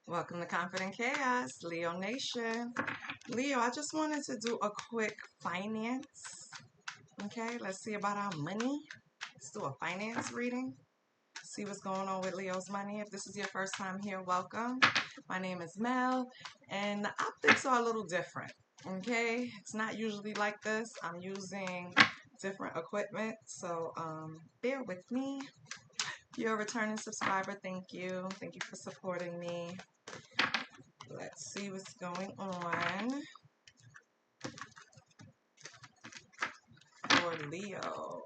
Welcome to Confident Chaos, Leo Nation. Leo, I just wanted to do a quick finance. Okay, let's see about our money. Let's do a finance reading. See what's going on with Leo's money. If this is your first time here, welcome. My name is Mel, and the optics are a little different. Okay, it's not usually like this. I'm using different equipment, so bear with me. If you're a returning subscriber, thank you. Thank you for supporting me. Let's see what's going on for Leo.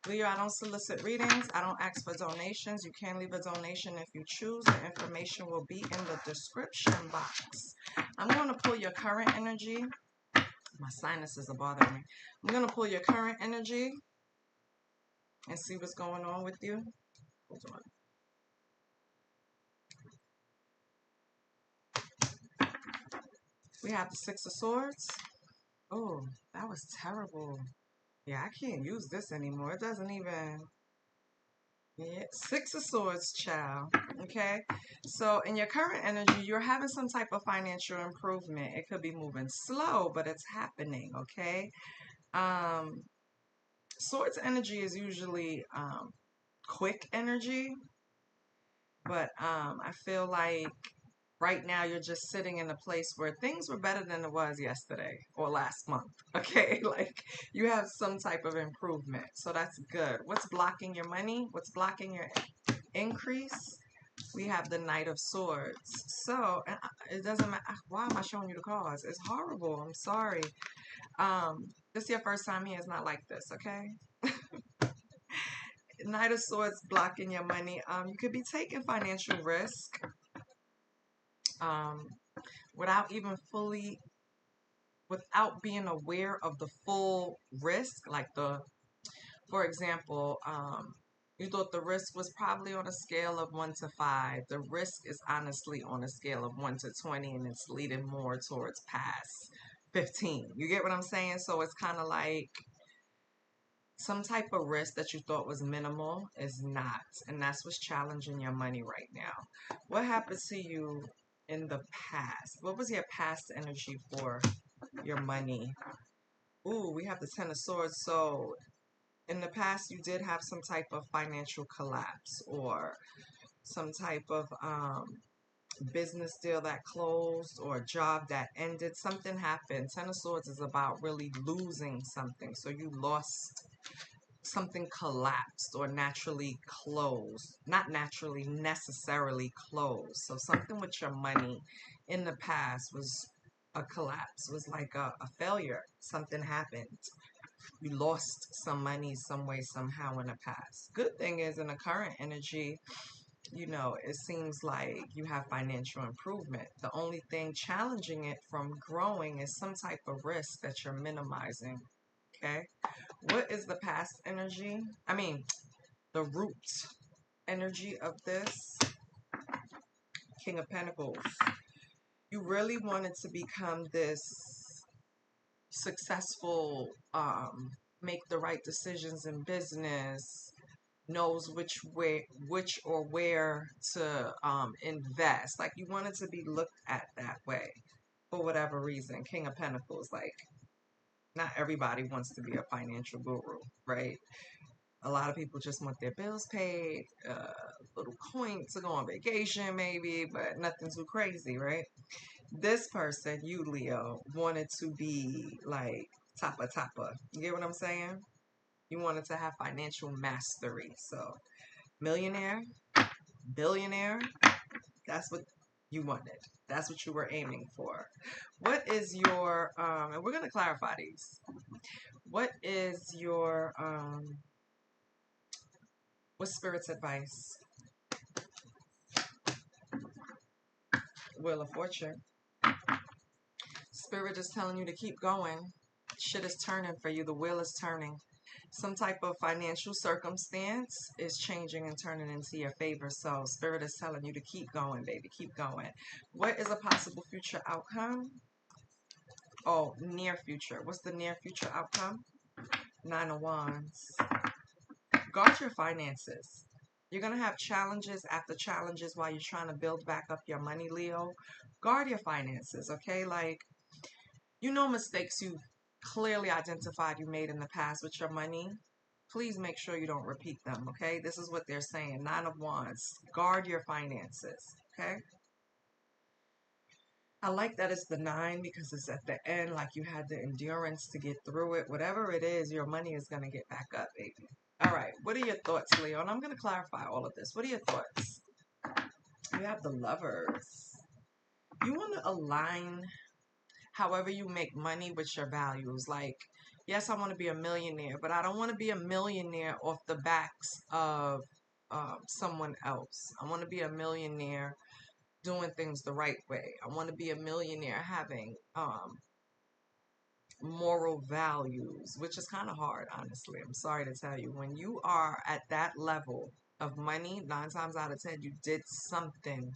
Leo, I don't solicit readings. I don't ask for donations. You can leave a donation if you choose. The information will be in the description box. I'm going to pull your current energy. My sinuses are bothering me. I'm going to pull your current energy and see what's going on with you. Hold on. We have the Six of Swords. Oh, that was terrible. Yeah, I can't use this anymore. It doesn't even... Yeah, Six of Swords, child. Okay, so in your current energy, you're having some type of financial improvement. It could be moving slow, but it's happening. Okay, Swords energy is usually quick energy, but I feel like right now you're just sitting in a place where things were better than it was yesterday or last month. Okay, like you have some type of improvement, so that's good. What's blocking your money? What's blocking your increase? We have the Knight of Swords. So it doesn't matter. Why am I showing you the cards? It's horrible. I'm sorry. This is your first time here. It's not like this, okay? Knight of Swords blocking your money. You could be taking financial risk um, without even fully, without being aware of the full risk. Like for example, you thought the risk was probably on a scale of 1 to 5. The risk is honestly on a scale of 1 to 20, and it's leading more towards past 15. You get what I'm saying? So it's kind of like some type of risk that you thought was minimal is not. And that's what's challenging your money right now. What happened to you in the past? What was your past energy for your money? Ooh, we have the Ten of Swords. So in the past you did have some type of financial collapse or some type of business deal that closed or a job that ended. Something happened. Ten of Swords is about really losing something. So you lost something, collapsed or naturally closed. Not naturally, necessarily closed. So something with your money in the past was a collapse, was like a failure. Something happened. You lost some money some way, somehow in the past. Good thing is in the current energy, it seems like you have financial improvement. The only thing challenging it from growing is some type of risk that you're minimizing. Okay. What is the past energy? I mean, the root energy of this? King of Pentacles. You really wanted to become this successful, make the right decisions in business, knows which or where to invest. Like you wanted to be looked at that way for whatever reason. King of Pentacles, like not everybody wants to be a financial guru, right? A lot of people just want their bills paid, little coin to go on vacation maybe, but nothing too crazy, right? This person, you Leo, wanted to be like tapa. You get what I'm saying? You wanted to have financial mastery. So millionaire, billionaire, that's what you wanted. That's what you were aiming for. What is your, and we're going to clarify these. What is your, what's Spirit's advice? Wheel of Fortune. Spirit is telling you to keep going. Shit is turning for you. The wheel is turning. Some type of financial circumstance is changing and turning into your favor. So Spirit is telling you to keep going, baby. Keep going. What is a possible future outcome? Oh, near future. What's the near future outcome? Nine of Wands. Guard your finances. You're going to have challenges after challenges while you're trying to build back up your money, Leo. Guard your finances, okay? Like, you know, mistakes you clearly identified you made in the past with your money. Please make sure you don't repeat them, okay? This is what they're saying. 9 of Wands. Guard your finances, okay? I like that it's the 9 because it's at the end, like you had the endurance to get through it. Whatever it is, your money is going to get back up, baby. All right, what are your thoughts, Leo? And I'm going to clarify all of this. What are your thoughts? You have the Lovers. You want to align however you make money with your values. Like, yes, I want to be a millionaire, but I don't want to be a millionaire off the backs of someone else. I want to be a millionaire doing things the right way. I want to be a millionaire having moral values, which is kind of hard, honestly. I'm sorry to tell you. When you are at that level of money, 9 times out of 10, you did something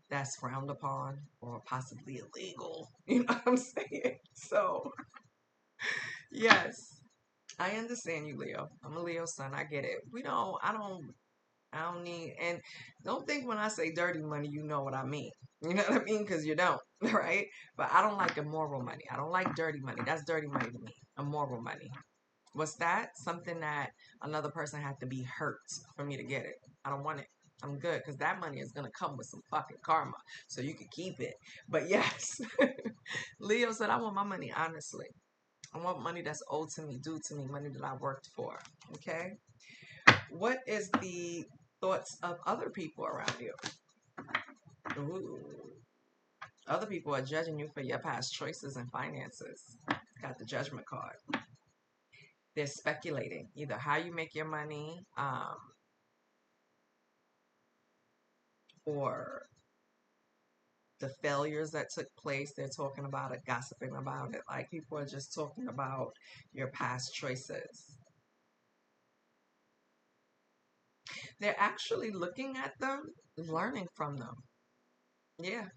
that's frowned upon or possibly illegal. You know what I'm saying? So, yes, I understand you, Leo. I'm a Leo son. I get it. I don't need, and don't think when I say dirty money, you know what I mean. You know what I mean? Because you don't, right? But I don't like immoral money. I don't like dirty money. That's dirty money to me. Immoral money. What's that? Something that another person had to be hurt for me to get it. I don't want it. I'm good because that money is going to come with some fucking karma. So you can keep it. But yes, Leo said, I want my money honestly. I want money that's owed to me, due to me, money that I worked for. Okay? What is the thoughts of other people around you? Ooh. Other people are judging you for your past choices and finances. Got the judgment card. They're speculating either how you make your money, or the failures that took place. They're talking about it, gossiping about it. Like, people are just talking about your past choices. They're actually looking at them, learning from them. Yeah.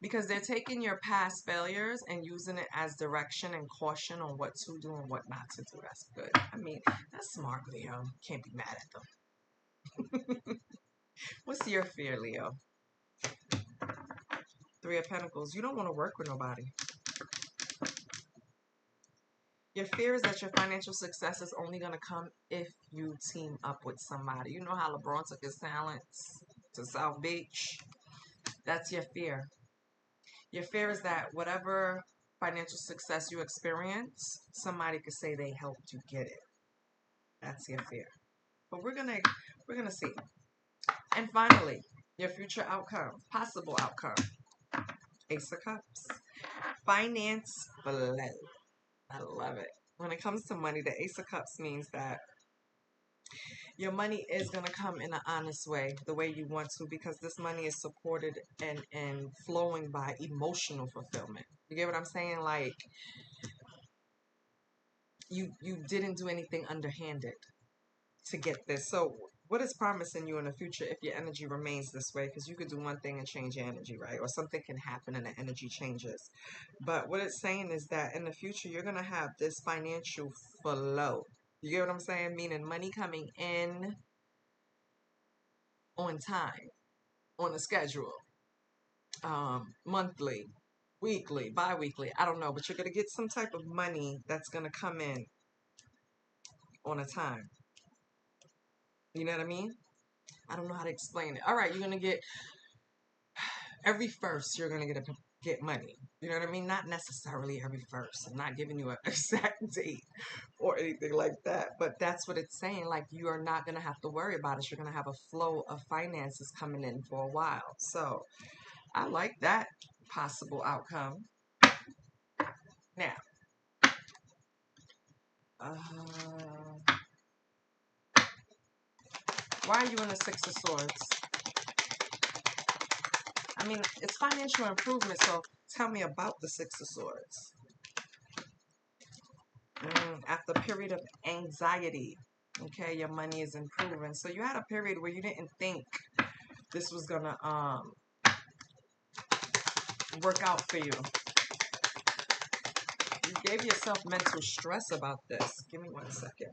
Because they're taking your past failures and using it as direction and caution on what to do and what not to do. That's good. I mean, that's smart, Leo. Can't be mad at them. What's your fear, Leo? 3 of Pentacles. You don't want to work with nobody. Your fear is that your financial success is only going to come if you team up with somebody. You know how LeBron took his talents to South Beach? That's your fear. Your fear is that whatever financial success you experience, somebody could say they helped you get it. That's your fear. But we're gonna see. And finally, your future outcome, possible outcome. Ace of Cups. Finance flow. I love it. When it comes to money, the Ace of Cups means that your money is going to come in an honest way, the way you want to, because this money is supported and flowing by emotional fulfillment. You get what I'm saying? Like, you didn't do anything underhanded to get this. So what is promising you in the future if your energy remains this way? Because you could do one thing and change your energy, right? Or something can happen and the energy changes. But what it's saying is that in the future, you're going to have this financial flow. You get what I'm saying? Meaning money coming in on time, on a schedule, monthly, weekly, bi-weekly. I don't know. But you're going to get some type of money that's going to come in on a time. You know what I mean? I don't know how to explain it. All right, you're going to get every first, you're going to get money. You know what I mean? Not necessarily every first. I'm not giving you an exact date or anything like that. But that's what it's saying. Like, you are not going to have to worry about it. You're going to have a flow of finances coming in for a while. So I like that possible outcome. Now, why are you in the Six of Swords? I mean, it's financial improvement, so tell me about the Six of Swords. After a period of anxiety, okay, your money is improving. So you had a period where you didn't think this was gonna work out for you. You gave yourself mental stress about this. Give me 1 second.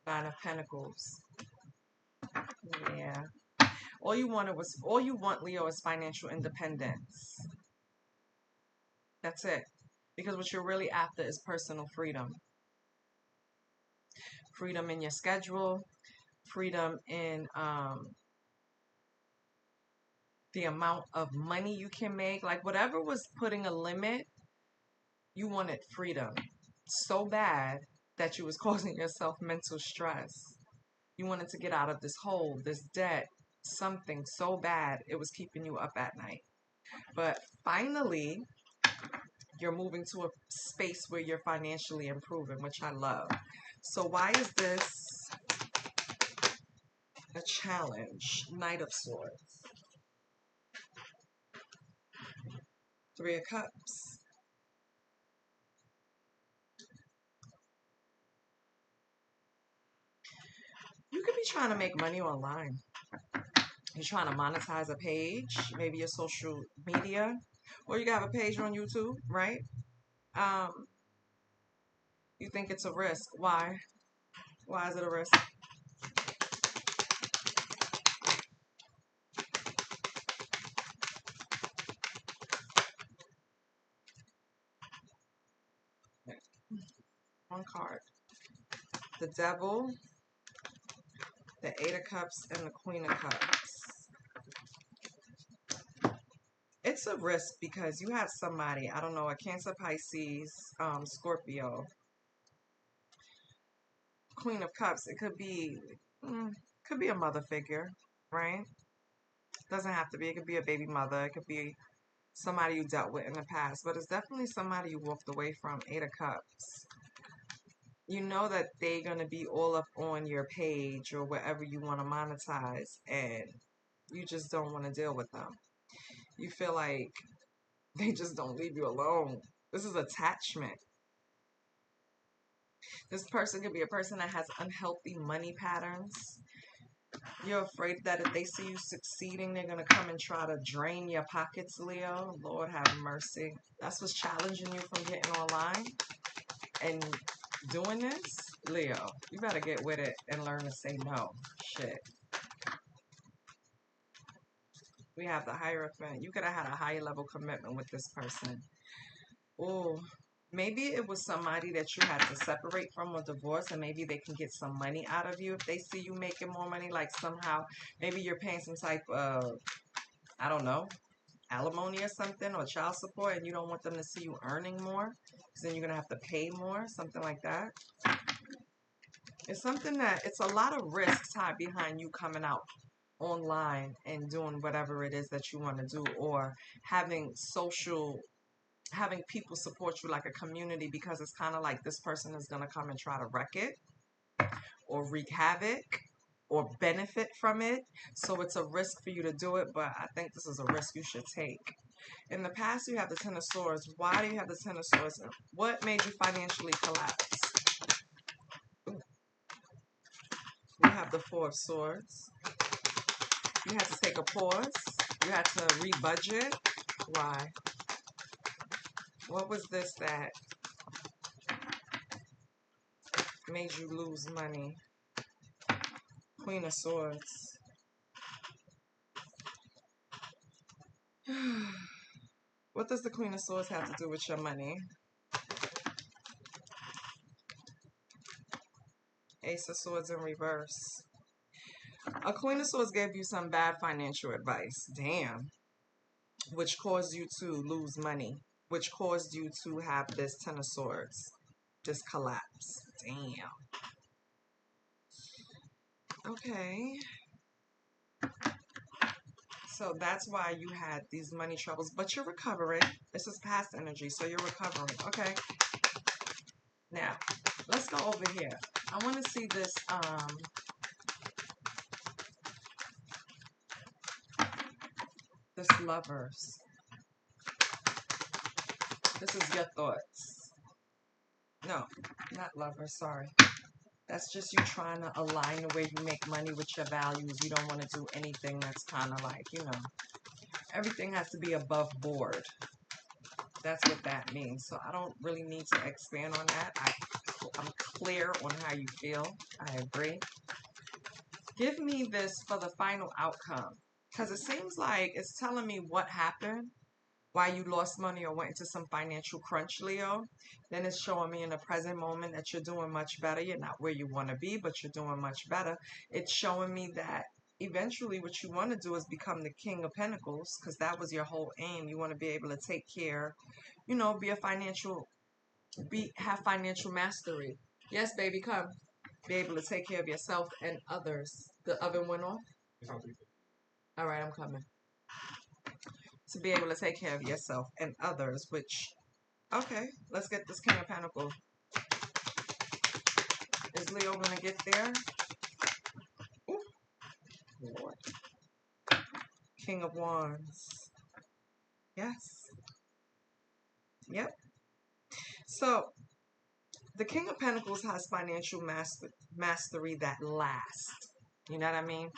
Nine of Pentacles. Yeah. All you want, Leo, is financial independence. That's it. Because what you're really after is personal freedom. Freedom in your schedule, freedom in the amount of money you can make. Like whatever was putting a limit, you wanted freedom so bad that you was causing yourself mental stress. You wanted to get out of this hole, this debt, something so bad it was keeping you up at night. But finally, you're moving to a space where you're financially improving, which I love. So why is this a challenge? Knight of Swords. Three of Cups. You could be trying to make money online. You're trying to monetize a page, maybe your social media, or you got a page on YouTube, right? You think it's a risk. Why? Why is it a risk? One card. The Devil, the Eight of Cups, and the Queen of Cups. It's a risk because you have somebody, I don't know, a Cancer, Pisces, Scorpio. Queen of Cups, it could be a mother figure, right? Doesn't have to be. It could be a baby mother. It could be somebody you dealt with in the past, but it's definitely somebody you walked away from. Eight of Cups. You know that they're going to be all up on your page or wherever you want to monetize, and you just don't want to deal with them. You feel like they just don't leave you alone. This is attachment. This person could be a person that has unhealthy money patterns. You're afraid that if they see you succeeding, they're going to come and try to drain your pockets, Leo. Lord have mercy. That's what's challenging you from getting online and doing this. Leo, you better get with it and learn to say no. Shit. We have the Hierophant. You could have had a higher level commitment with this person. Oh, maybe it was somebody that you had to separate from or divorce, and maybe they can get some money out of you if they see you making more money. Like somehow, maybe you're paying some type of, I don't know, alimony or something, or child support, and you don't want them to see you earning more, because then you're going to have to pay more, something like that. It's something that, it's a lot of risk tied behind you coming out online and doing whatever it is that you want to do, or having people support you like a community, because it's kind of like this person is going to come and try to wreck it or wreak havoc or benefit from it. So it's a risk for you to do it, but I think this is a risk you should take. In the past, you have the Ten of Swords. Why do you have the Ten of Swords? What made you financially collapse? You have the Four of Swords. You had to take a pause. You had to rebudget. Why? What was this that made you lose money? Queen of Swords. What does the Queen of Swords have to do with your money? Ace of Swords in reverse. A Queen of Swords gave you some bad financial advice. Damn. Which caused you to lose money. Which caused you to have this Ten of Swords. This collapse. Damn. Okay. So that's why you had these money troubles. But you're recovering. This is past energy, so you're recovering. Okay. Now, let's go over here. I want to see this, this Lovers. This is your thoughts. No, not Lovers, sorry. That's just you trying to align the way you make money with your values. You don't want to do anything that's kind of like, you know, everything has to be above board. That's what that means. So I don't really need to expand on that. I'm clear on how you feel. I agree. Give me this for the final outcome. Because it seems like it's telling me what happened, why you lost money or went into some financial crunch, Leo. Then it's showing me in the present moment that you're doing much better. You're not where you want to be, but you're doing much better. It's showing me that eventually what you want to do is become the King of Pentacles, because that was your whole aim. You want to be able to take care, you know, have financial mastery. Yes, baby, come. Be able to take care of yourself and others. The oven went off? All right, I'm coming. To be able to take care of yourself and others, which, okay, let's get this King of Pentacles. Is Leo going to get there? Ooh, Lord. King of Wands. Yes. Yep. So, the King of Pentacles has financial mastery that lasts. You know what I mean?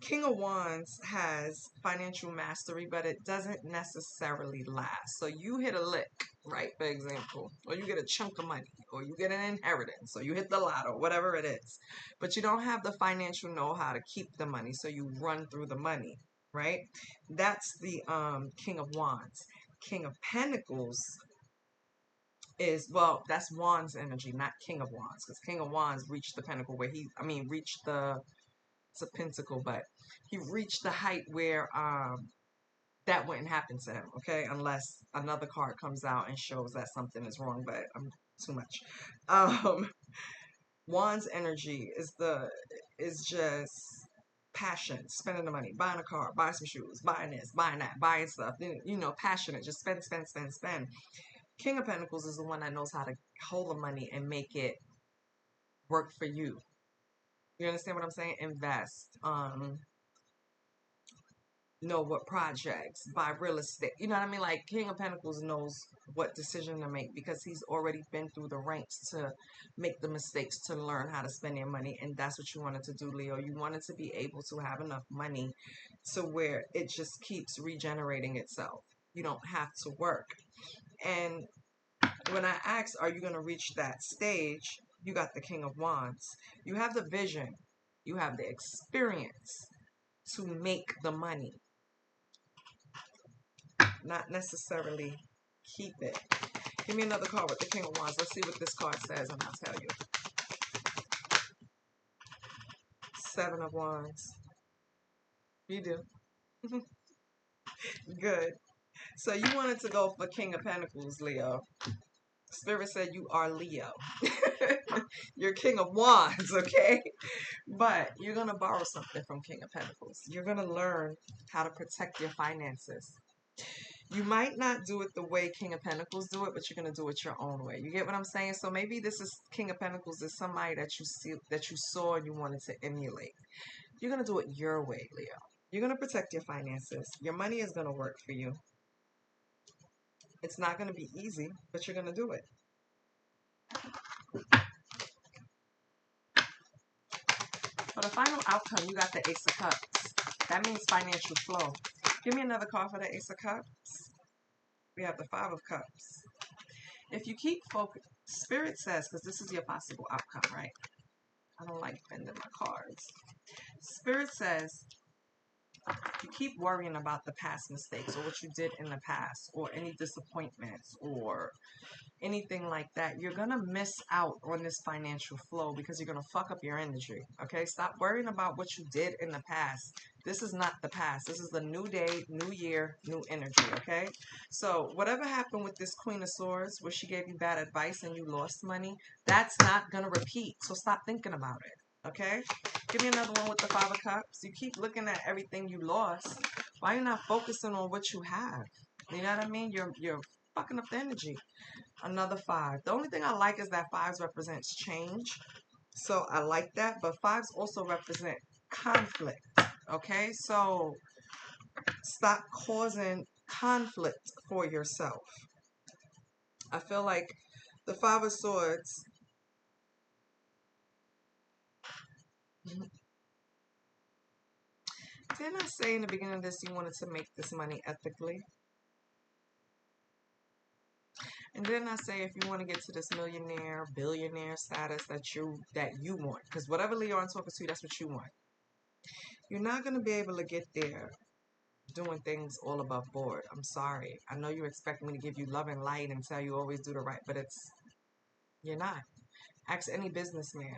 King of Wands has financial mastery, but it doesn't necessarily last. So you hit a lick, right, for example, or you get a chunk of money, or you get an inheritance, or you hit the lotto, whatever it is. But you don't have the financial know-how to keep the money, so you run through the money, right? That's the King of Wands. King of Pentacles is, well, that's Wands energy, not King of Wands, because King of Wands reached the pinnacle where reached the, it's a pentacle, but he reached the height where that wouldn't happen to him, okay? Unless another card comes out and shows that something is wrong, but I'm too much. Wands energy is just passion, spending the money, buying a car, buying some shoes, buying this, buying that, buying stuff, you know, passionate, just spend, spend, spend, spend. King of Pentacles is the one that knows how to hold the money and make it work for you. You understand what I'm saying? Invest. Know what projects, buy real estate. You know what I mean? Like King of Pentacles knows what decision to make because he's already been through the ranks to make the mistakes to learn how to spend your money. And that's what you wanted to do, Leo. You wanted to be able to have enough money to where it just keeps regenerating itself. You don't have to work. And when I asked, are you going to reach that stage? You got the King of Wands. You have the vision. You have the experience to make the money. Not necessarily keep it. Give me another card with the King of Wands. Let's see what this card says and I'll tell you. Seven of Wands. You do. Good. So you wanted to go for King of Pentacles, Leo. Spirit said you are Leo. You're King of Wands, okay? But you're going to borrow something from King of Pentacles. You're going to learn how to protect your finances. You might not do it the way King of Pentacles do it, but you're going to do it your own way. You get what I'm saying? So maybe this is King of Pentacles is somebody that you saw and you wanted to emulate. You're going to do it your way, Leo. You're going to protect your finances. Your money is going to work for you. It's not going to be easy, but you're going to do it. For the final outcome, you got the Ace of Cups. That means financial flow. Give me another card for the Ace of Cups. We have the Five of Cups. If you keep focus, Spirit says, because this is your possible outcome, right? I don't like bending my cards. Spirit says, you keep worrying about the past mistakes or what you did in the past or any disappointments or anything like that, you're going to miss out on this financial flow because you're going to fuck up your energy, okay? Stop worrying about what you did in the past. This is not the past. This is the new day, new year, new energy, okay? So whatever happened with this Queen of Swords where she gave you bad advice and you lost money, that's not going to repeat. So stop thinking about it, okay? Give me another one with the Five of Cups. You keep looking at everything you lost. Why are you not focusing on what you have? You know what I mean? You're fucking up the energy. Another five. The only thing I like is that fives represents change. So I like that. But fives also represent conflict. Okay? So stop causing conflict for yourself. I feel like the Five of Swords. Didn't I say in the beginning of this you wanted to make this money ethically? And then I say, if you want to get to this millionaire, billionaire status that you want, because whatever Leo I'm talking to, that's what you want. You're not going to be able to get there doing things all above board. I'm sorry. I know you expect me to give you love and light and tell you always do the right, but you're not. Ask any businessman.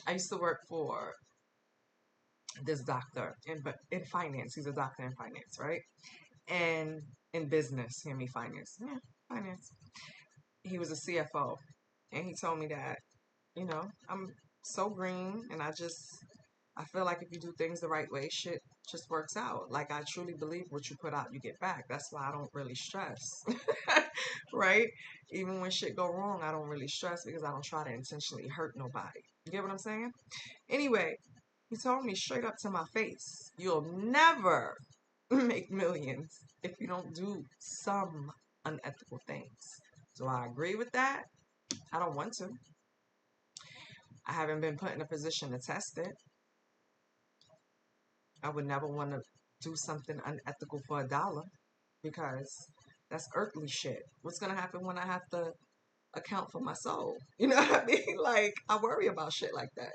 I used to work for this doctor in finance. He's a doctor in finance, right? And in business, hear me, finance. Yeah, finance. He was a CFO, and he told me that, I'm so green, and I feel like if you do things the right way, shit just works out. Like, I truly believe what you put out, you get back. That's why I don't really stress, right? Even when shit go wrong, I don't really stress because I don't try to intentionally hurt nobody. You get what I'm saying? Anyway, he told me straight up to my face, you'll never make millions if you don't do some unethical things. Do I agree with that? I don't want to. I haven't been put in a position to test it. I would never want to do something unethical for $1 because that's earthly shit. What's going to happen when I have to account for my soul? You know what I mean? Like, I worry about shit like that.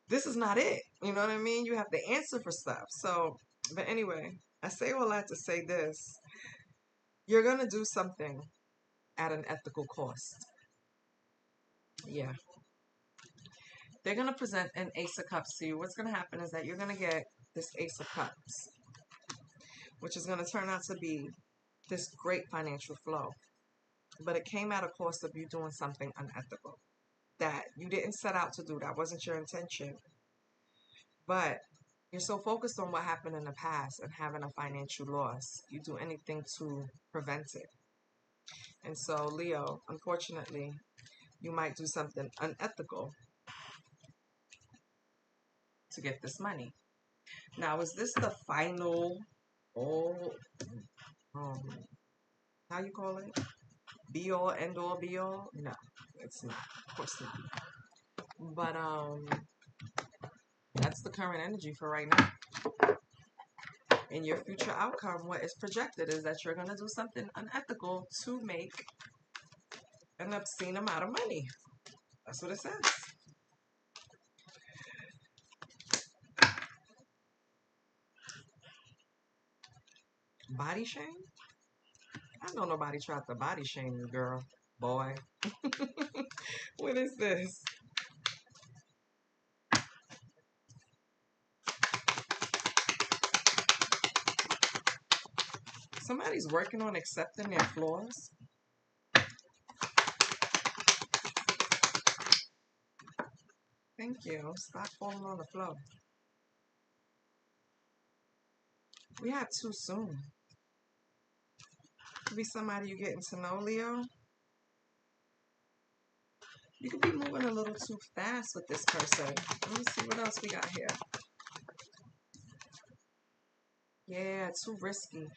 This is not it. You know what I mean? You have to answer for stuff. So, but anyway, I say all that to say this. You're going to do something at an ethical cost. Yeah. They're going to present an Ace of Cups to you. What's going to happen is that you're going to get this Ace of Cups, which is going to turn out to be this great financial flow. But it came at a cost of you doing something unethical that you didn't set out to do. That wasn't your intention. But you're so focused on what happened in the past and having a financial loss, you do anything to prevent it. And so, Leo, unfortunately, you might do something unethical to get this money. Now, is this the final, how you call it? Be all, end all, be all? No, it's not. Of course not. But that's the current energy for right now. In your future outcome, what is projected is that you're going to do something unethical to make an obscene amount of money. That's what it says. Body shame? I know nobody tried to body shame you, girl. Boy. What is this? Somebody's working on accepting their flaws. Thank you. Stop falling on the floor. We have too soon. Could be somebody you're getting to know, Leo. You could be moving a little too fast with this person. Let me see what else we got here. Yeah, too risky.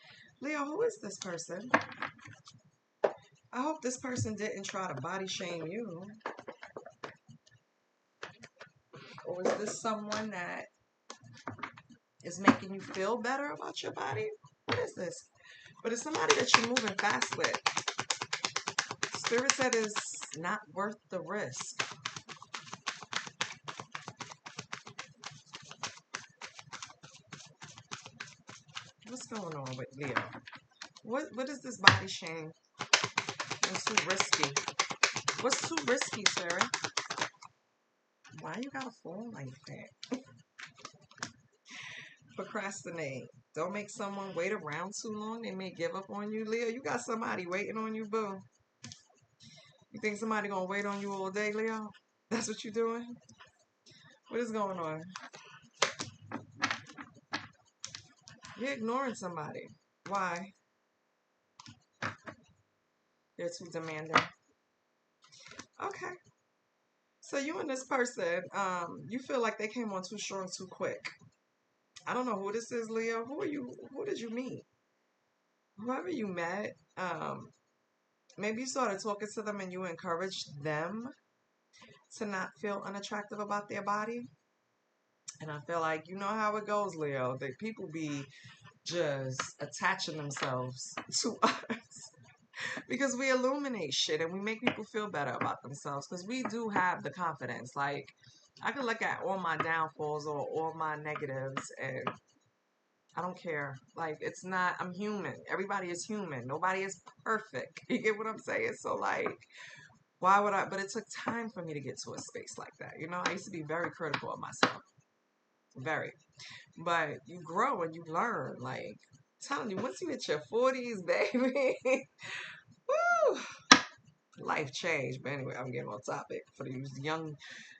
Leo, who is this person? I hope this person didn't try to body shame you. Or is this someone that is making you feel better about your body? What is this? But it's somebody that you're moving fast with. Spirit said is not worth the risk. What's going on with Leo? What is this body shame? It's too risky. What's too risky, Sarah? Why you gotta fall like that? Procrastinate. Don't make someone wait around too long. They may give up on you. Leo, you got somebody waiting on you, boo. You think somebody gonna wait on you all day, Leo? That's what you doing? What is going on? You're ignoring somebody. Why? They're too demanding. Okay. So you and this person, you feel like they came on too strong too quick. I don't know who this is, Leo. Who are you? Who did you meet? Whoever you met, maybe you started talking to them and you encouraged them to not feel unattractive about their body. And I feel like you know how it goes, Leo. That people be just attaching themselves to us. Because we illuminate shit and we make people feel better about themselves. Because we do have the confidence. Like, I can look at all my downfalls or all my negatives and I don't care. Like, it's not, I'm human. Everybody is human. Nobody is perfect. You get what I'm saying? So, like, why would I? But it took time for me to get to a space like that. You know, I used to be very critical of myself. Very. But you grow and you learn. Like, I'm telling you, once you hit your 40s, baby, woo, life changed. But anyway, I'm getting on topic for the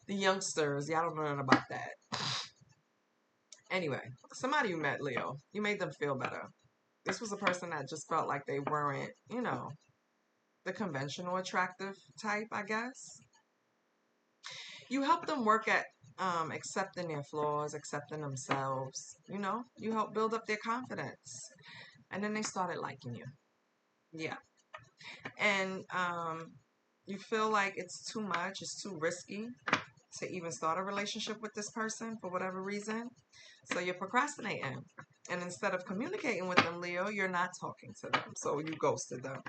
youngsters. Y'all don't know nothing about that. Anyway, somebody you met, Leo, you made them feel better. This was a person that just felt like they weren't, you know, the conventional attractive type, I guess. You help them work at accepting their flaws, accepting themselves. You know, you help build up their confidence. And then they started liking you. Yeah. And you feel like it's too much, it's too risky to even start a relationship with this person for whatever reason. So you're procrastinating. And instead of communicating with them, Leo, you're not talking to them. So you ghosted them.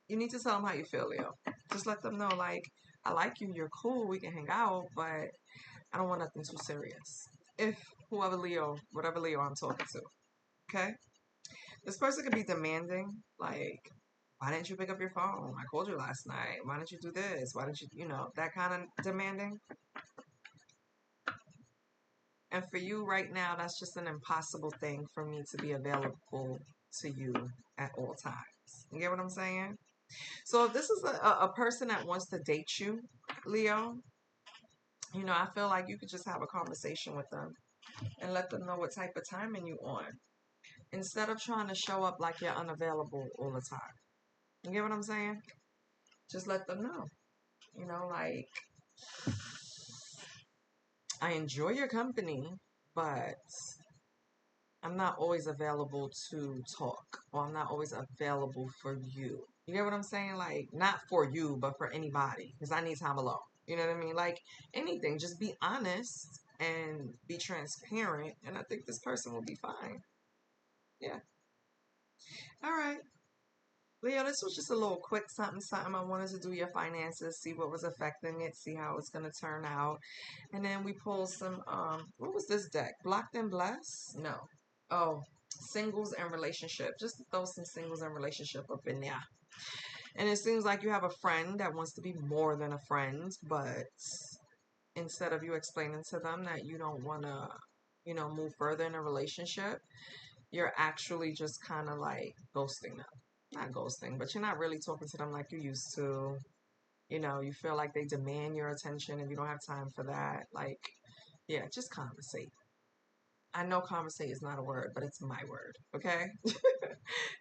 You need to tell them how you feel, Leo. Just let them know, like, I like you, you're cool, we can hang out, but I don't want nothing too serious. If whatever Leo I'm talking to, okay? This person could be demanding, like, why didn't you pick up your phone? I called you last night. Why didn't you do this? Why didn't you, that kind of demanding. And for you right now, that's just an impossible thing for me to be available to you at all times. You get what I'm saying? So if this is a person that wants to date you, Leo, I feel like you could just have a conversation with them and let them know what type of timing you on. Instead of trying to show up like you're unavailable all the time. You get what I'm saying? Just let them know. Like, I enjoy your company, but I'm not always available to talk, or I'm not always available for you. You get what I'm saying? Like, not for you, but for anybody, because I need time alone. You know what I mean? Like, anything, just be honest and be transparent, and I think this person will be fine. Yeah. All right. Leo, this was just a little quick something. I wanted to do your finances, see what was affecting it, see how it's going to turn out. And then we pulled some, what was this deck? Blocked and Blessed? No. Oh, singles and relationship. Just to throw some singles and relationship up in there. And it seems like you have a friend that wants to be more than a friend, but instead of you explaining to them that you don't want to, move further in a relationship, you're actually just kind of like ghosting them. Not ghosting, but you're not really talking to them like you used to. You feel like they demand your attention and you don't have time for that. Like, yeah, just conversate. I know conversate is not a word, but it's my word, okay?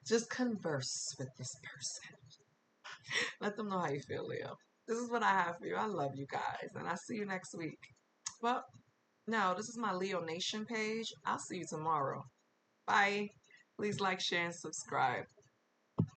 Just converse with this person. Let them know how you feel, Leo. This is what I have for you. I love you guys, and I'll see you next week. Well, no, this is my Leo Nation page. I'll see you tomorrow. Bye. Please like, share, and subscribe.